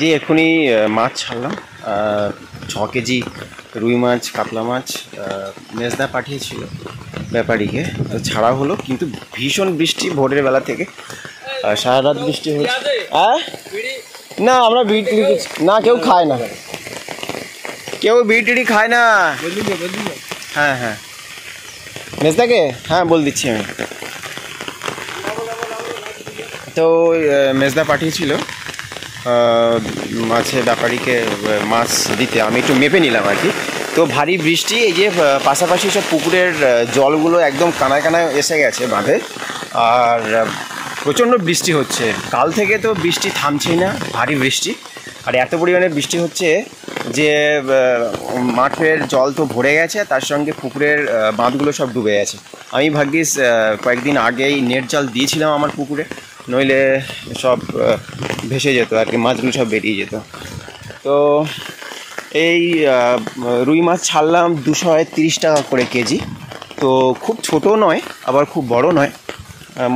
যে এখনই মাছ ছাড়লাম 6 কেজি রুই মাছ, কাতলা মাছ মেজদা পাঠিয়েছিল ব্যাপারীকে, ছাড়া হলো। কিন্তু ভীষণ বৃষ্টি ভোরের বেলা থেকে, সারা রাত বৃষ্টি হচ্ছে। না, আমরা বিড়ি টিড়ি না, কেউ খায় না, কেউ বিড়ি টিড়ি খায় না। হ্যাঁ হ্যাঁ, মেজদাকে হ্যাঁ বল দিচ্ছি আমি। তো মেজদা পাঠিয়েছিল মাছের ব্যাপারীকে মাছ দিতে, আমি একটু মেপে নিলাম আর কি। তো ভারী বৃষ্টি, এই যে পাশাপাশি সব পুকুরের জলগুলো একদম কানায় কানায় এসে গেছে বাঁধে, আর প্রচণ্ড বৃষ্টি হচ্ছে। কাল থেকে তো বৃষ্টি থামছেই না, ভারী বৃষ্টি। আর এত পরিমাণে বৃষ্টি হচ্ছে যে মাঠের জল তো ভরে গেছে, তার সঙ্গে পুকুরের বাঁধগুলো সব ডুবে গেছে। আমি ভাগ্যিস কয়েকদিন আগেই নেট জাল দিয়েছিলাম আমার পুকুরে, নইলে সব ভেসে যেত আর কি, মাছগুলো সব বেরিয়ে যেত। তো এই রুই মাছ ছাড়লাম 230 টাকা করে কেজি। তো খুব ছোট নয়, আবার খুব বড় নয়,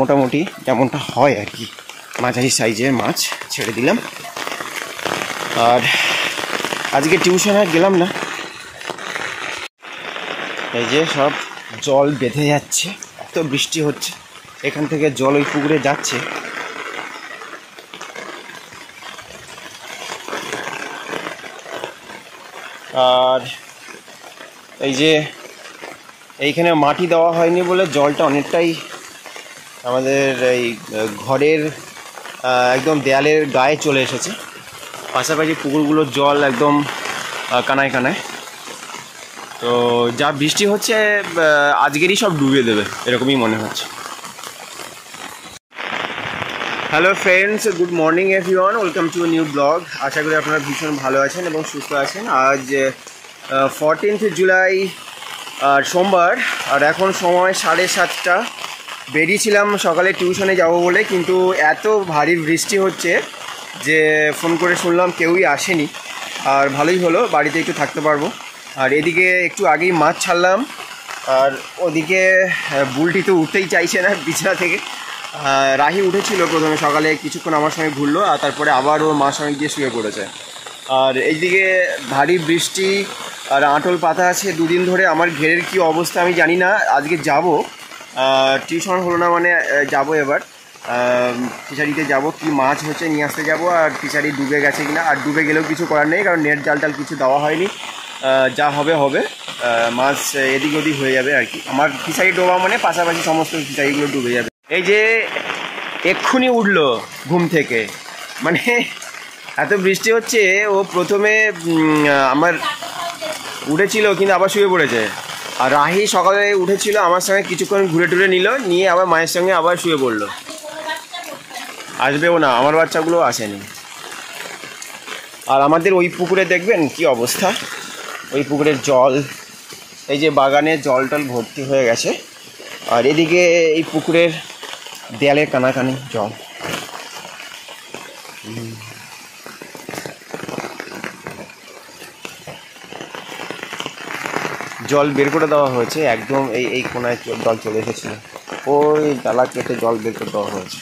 মোটামুটি যেমনটা হয় আর কি, মাঝারি সাইজের মাছ ছেড়ে দিলাম। আর আজকে টিউশনে গেলাম না, এই যে সব জল বেঁধে যাচ্ছে, এত বৃষ্টি হচ্ছে, এখান থেকে জল ওই পুকুরে যাচ্ছে। আর এই যে এইখানে মাটি দেওয়া হয়নি বলে জলটা অনেকটাই আমাদের এই ঘরের একদম দেয়ালের গায়ে চলে এসেছে। পাশাপাশি পুকুরগুলোর জল একদম কানায় কানায়। তো যা বৃষ্টি হচ্ছে আজকেরই সব ডুবিয়ে দেবে এরকমই মনে হচ্ছে। Hello friends, good morning everyone, welcome to new blog. আশা করি আপনারা ভীষণ ভালো আছেন এবং সুস্থ আছেন। আজ 14 জুলাই আর সোমবার, আর এখন সময় 7:30। বেরিয়েছিলাম সকালে টিউশনে যাব বলে, কিন্তু এত ভারী বৃষ্টি হচ্ছে যে ফোন করে শুনলাম কেউই আসেনি। আর ভালোই হলো, বাড়িতে একটু থাকতে পারবো। আর এদিকে একটু আগেই মাছ ছাড়লাম, আর ওদিকে বুলটি তো উঠতেই চাইছে না বিছানা থেকে। রাহি উঠেছিল প্রথমে সকালে, কিছুক্ষণ আমার সঙ্গে ঘুরলো, আর তারপরে আবার ওর মার সঙ্গে গিয়ে শুয়ে পড়েছে। আর এইদিকে ভারী বৃষ্টি আর আঁটল পাতা আছে দুদিন ধরে। আমার ঘেরের কি অবস্থা আমি জানি না। আজকে যাব, টিউশন হলো না মানে যাব এবার ফিশারিতে যাব, কি মাছ হচ্ছে নিয়ে আসতে যাব। আর ফিশারি ডুবে গেছে কিনা, আর ডুবে গেলেও কিছু করার নেই, কারণ নেট জাল টাল কিছু দেওয়া হয়নি। যা হবে হবে, মাছ এদিক ওদিক হয়ে যাবে আর কি। আমার ফিশারি ডোবা মানে পাশাপাশি সমস্ত ফিশারিগুলো ডুবে যাবে। এই যে এক্ষুনি উঠলো ঘুম থেকে, মানে এত বৃষ্টি হচ্ছে। ও প্রথমে আমার উঠেছিল কিন্তু আবার শুয়ে পড়েছে। আর রাহি সকালে উঠেছিল আমার সঙ্গে, কিছুক্ষণ ঘুরে টুরে নিল, নিয়ে আবার মায়ের সঙ্গে আবার শুয়ে পড়লো। আসবেও না, আমার বাচ্চাগুলো আসেনি। আর আমাদের ওই পুকুরে দেখবেন কি অবস্থা, ওই পুকুরের জল, এই যে বাগানে জল টল ভর্তি হয়ে গেছে। আর এদিকে এই পুকুরের দেয়ালের কানাকানি জল। জল বের করে দেওয়া হয়েছে একদম, এই কোনায় জল চলে এসেছিল, ওই ডালা কেটে জল বের করে দেওয়া হয়েছে।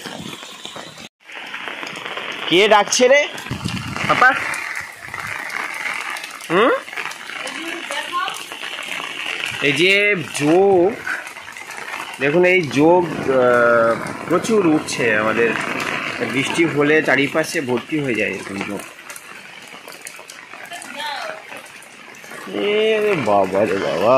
কে ডাকছে রে পাপা? এই যে যোগ, দেখুন এই যোগ প্রচুর উঠছে আমাদের, বৃষ্টি হলে চারিপাশে ভর্তি হয়ে যায় এরকম যোগ। বাবা রে বাবা,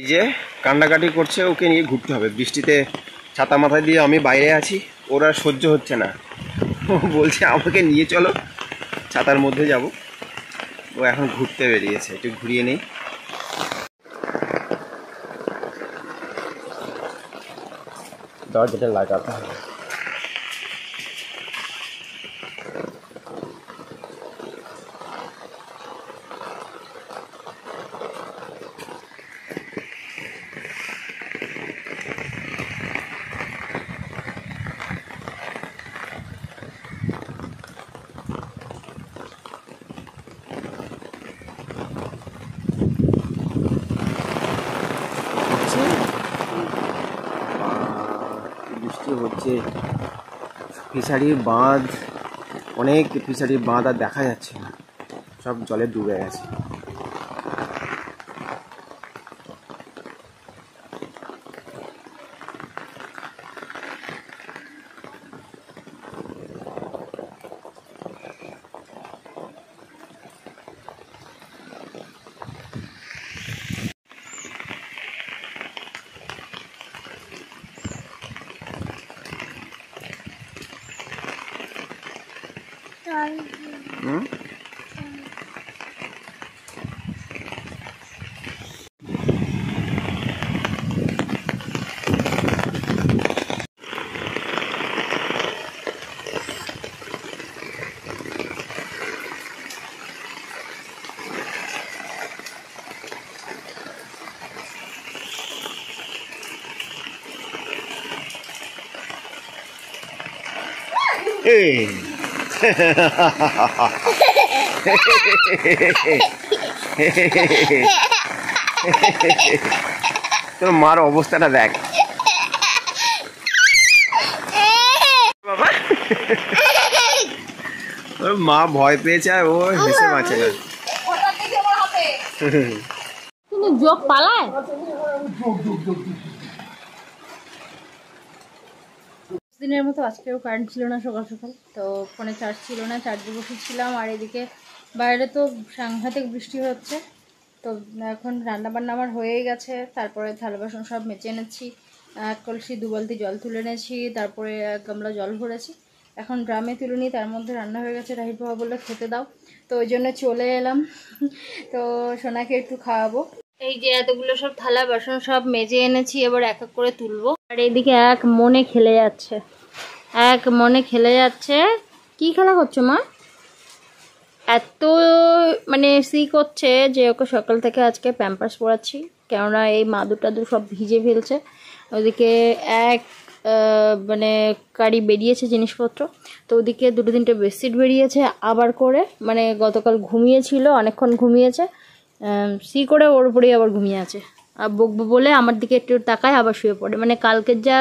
এই যে কান্নাকাটি করছে, ওকে নিয়ে ঘুরতে হবে বৃষ্টিতে। ছাতা মাথায় দিয়ে আমি বাইরে আছি, ওরা সহ্য হচ্ছে না, ও বলছে আমাকে নিয়ে চলো। ছাতার মধ্যে যাব। ও এখন ঘুরতে বেরিয়েছে, একটু ঘুরিয়ে নেই। দরজাটা লাগাতে হবে। বৃষ্টি হচ্ছে, ফিশারির বাঁধ, অনেক ফিশারির বাঁধ আর দেখা যাচ্ছে না, সব জলে ডুবে গেছে। তোর মার অবস্থাটা দেখ বাবা। ওর মা ভয় পেয়েছে আর ও হেসে বাঁচে না। জোক পালায়। দিনের মতো আজকেও কারেন্ট ছিল না সকাল সকাল, তো ফোনে চার্জ ছিল না, চার্জে বসেছিলাম। আর এদিকে বাইরে তো সাংঘাতিক বৃষ্টি হচ্ছে। তো এখন রান্নাবান্না আমার হয়েই গেছে। তারপরে থালা বাসন সব মেজে এনেছি, এক কলসি 2 বালতি জল তুলে এনেছি, তারপরে 1 গামলা জল ভরেছি। এখন ড্রামে তুলে নিই, তার মধ্যে রান্না হয়ে গেছে। রাহির বাবা বললে খেতে দাও, তো ওই জন্য চলে এলাম। তো সোনাকে একটু খাওয়াবো। এই যে এতগুলো সব থালা বাসন সব মেজে এনেছি, এবার এক এক করে তুলবো। আর এইদিকে এক মনে খেলে যাচ্ছে, এক মনে খেলে যাচ্ছে। কি খেলা করছো মা? এত মানে সি করছে যে ওকে সকাল থেকে আজকে প্যাম্পার্স পরাচ্ছি, কেননা এই মাদুর টাদুর সব ভিজে ফেলছে। ওদিকে এক মানে কারি বেরিয়েছে জিনিসপত্র, তো ওদিকে 2-3টে বেডশিট বেরিয়েছে আবার করে। মানে গতকাল ঘুমিয়েছিল, অনেকক্ষণ ঘুমিয়েছে, সি করে ওর উপরেই আবার ঘুমিয়ে আছে। আর বকবো বলে আমার দিকে একটু তাকায়, আবার শুয়ে পড়ে। মানে কালকের যা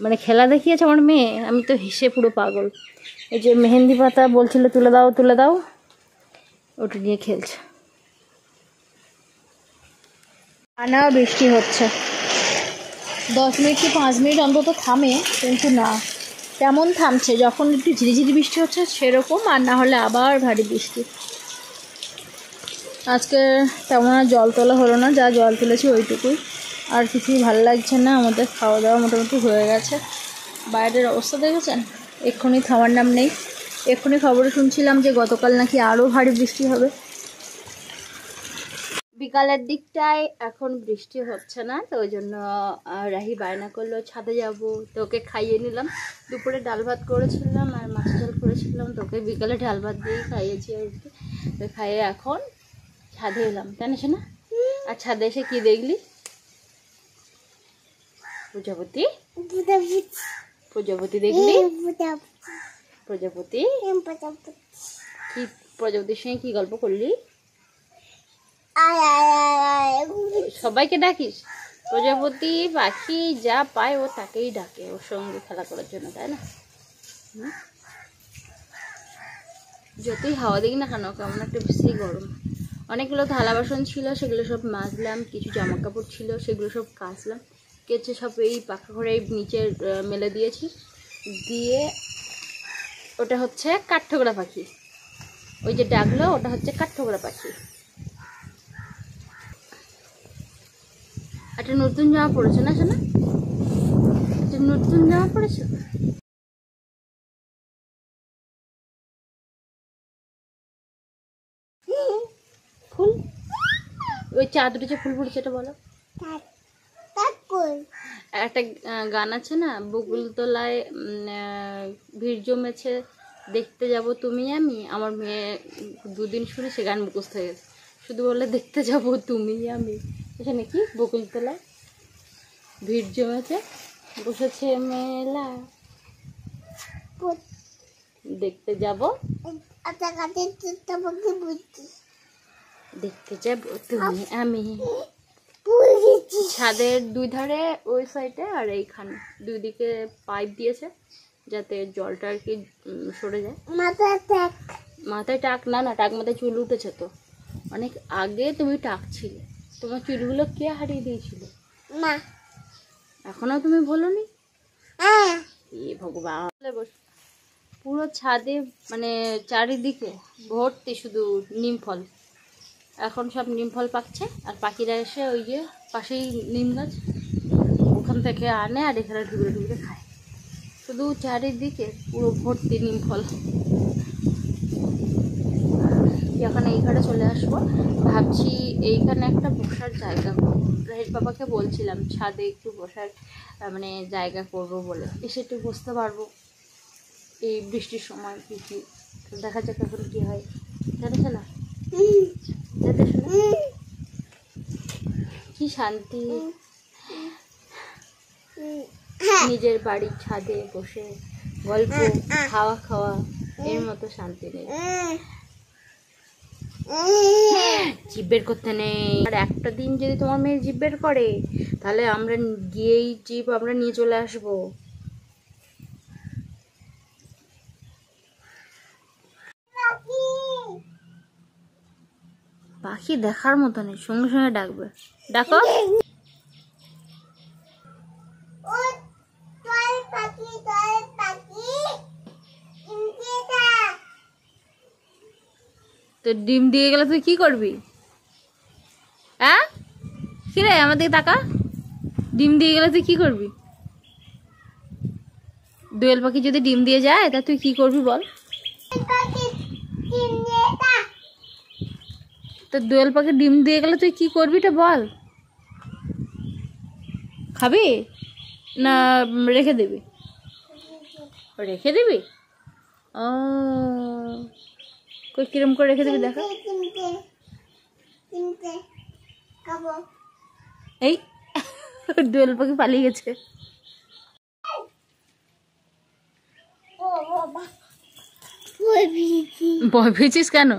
মানে খেলা দেখিয়েছে আমার মেয়ে, আমি তো হেসে পুরো পাগল। এই যে মেহেন্দি পাতা বলছিল তুলে দাও তুলে দাও, ওটা নিয়ে খেলছে। আনা বৃষ্টি হচ্ছে, 10 মিনিট কি 5 মিনিট অন্তত থামে, কিন্তু না, তেমন থামছে। যখন একটু ঝিরিঝিরি বৃষ্টি হচ্ছে সেরকম, আর না হলে আবার ভারী বৃষ্টি। আজকে তেমন আর জল তোলা হলো না, যা জল তুলেছি ওইটুকুই। আর কিছুই ভালো লাগছে না। আমাদের খাওয়া দাওয়া মোটামুটি হয়ে গেছে। বাইরের অবস্থা দেখেছেন, এক্ষুনি থামার নাম নেই। এক্ষুনি খবরে শুনছিলাম যে গতকাল নাকি আরও ভারী বৃষ্টি হবে। বিকালের দিকটায় এখন বৃষ্টি হচ্ছে না, তো ওই জন্য রাহি বায়না করলো ছাদে যাব, তো ওকে খাইয়ে নিলাম। দুপুরে ডাল ভাত করেছিলাম আর মাছ ঝাল করেছিলাম, তো ওকে বিকালে ডাল ভাত দিয়েই খাইয়েছি আর কি। তো খাইয়ে এখন ছাদে এলাম, জানিস না? আর ছাদে এসে কি দেখলি? প্রজাপতি, প্রজাপতি দেখলি? প্রজাপতি কি, প্রজাপতির সঙ্গে কি গল্প করলি? সবাইকে ডাকিস? প্রজাপতি পাখি যা পায় ও তাকেই ডাকে ওর সঙ্গে খেলা করার জন্য, তাই না? যতই হাওয়া দেখি না কেন, কেমন একটা বেশি গরম। অনেকগুলো থালা বাসন ছিল, সেগুলো সব মাজলাম। কিছু জামা কাপড় ছিল, সেগুলো সব কাচলাম। কেচে সব এই পাখা ঘরে নিচে মেলে দিয়েছি। দিয়ে ওটা হচ্ছে কাঠঠোকরা পাখি, ওই যে ডাকলো ওটা হচ্ছে কাঠঠোকরা পাখি। একটা নতুন জামা পড়েছে না শোনা? একটা নতুন জামা পড়েছে। ফুল, ওই চাদরে যে ফুল ফুটেছে এটা বলো। একটা গান আছে না, বকুলতলায় ভিড় জমেছে দেখতে যাব তুমি আমি, আমার মেয়ে দুদিন শুনে সে গান মুখস্থ হয়ে গেছে, শুধু বলে দেখতে যাব তুমি আমি। এখানে কি বকুলতলায় ভিড় জমেছে বসেছে মেলা দেখতে যাব, দেখতে যাব তুমি আমি। ছাদের দুই ধারে ওই সাইডে আর এইখানে দুই দিকে পাইপ দিয়েছে যাতে জলটা আর কি সরে যায়। মাথায় টাক না, না টাক মাথায় চুল উঠেছে তো অনেক আগে, তুমি টাক ছিলে, তোমার চুলগুলো কে হারিয়ে দিয়েছিল? মা। এখনো তুমি বলোনি? এ ভগবান। পুরো ছাদে মানে চারিদিকে ভর্তি শুধু নিম ফল, এখন সব নিম ফল পাকছে আর পাখিরা এসে ওই যে পাশেই নিম গাছ ওখান থেকে আনে আর এখানে ঢুকে ঢুকে খায়, শুধু চারিদিকে পুরো ভর্তি নিম ফল। এখন এইখানে চলে আসবো, ভাবছি এইখানে একটা বসার জায়গা করবো। রাহির বাবাকে বলছিলাম ছাদে একটু বসার মানে জায়গা করবো বলে, এসে একটু বসতে পারবো এই বৃষ্টির সময়। কি দেখা যাক এখন কি হয়, জানিস না? কি শান্তি নিজের বাড়ির ছাদে বসে গল্প খাওয়া খাওয়া, এর মতো শান্তি নেই। জিভ বের করতে নেই, আর একটা দিন যদি তোমার মেয়ে জিভ বের করে তাহলে আমরা গিয়েই জিভ আমরা নিয়ে চলে আসবো। পাখি দেখার মতো নেই, সঙ্গে সঙ্গে ডাকবে। ডাকো। তো ডিম দিয়ে গেলে তুই কি করবি? হ্যাঁ কি রে, আমার দিকে তাকা। ডিম দিয়ে গেলে তুই কি করবি? দোয়েল পাখি যদি ডিম দিয়ে যায় তা তুই কি করবি বল? তো দোয়েল পাখি ডিম দিয়ে গেলে তুই কি করবি টা বল? খাবি না রেখে দিবি? রেখে দিবি? ও কই কিরম করে রেখে দিবি দেখা। এই দোয়েল পাখি পালিয়ে গেছে। ভয় পেয়েছিস কেন?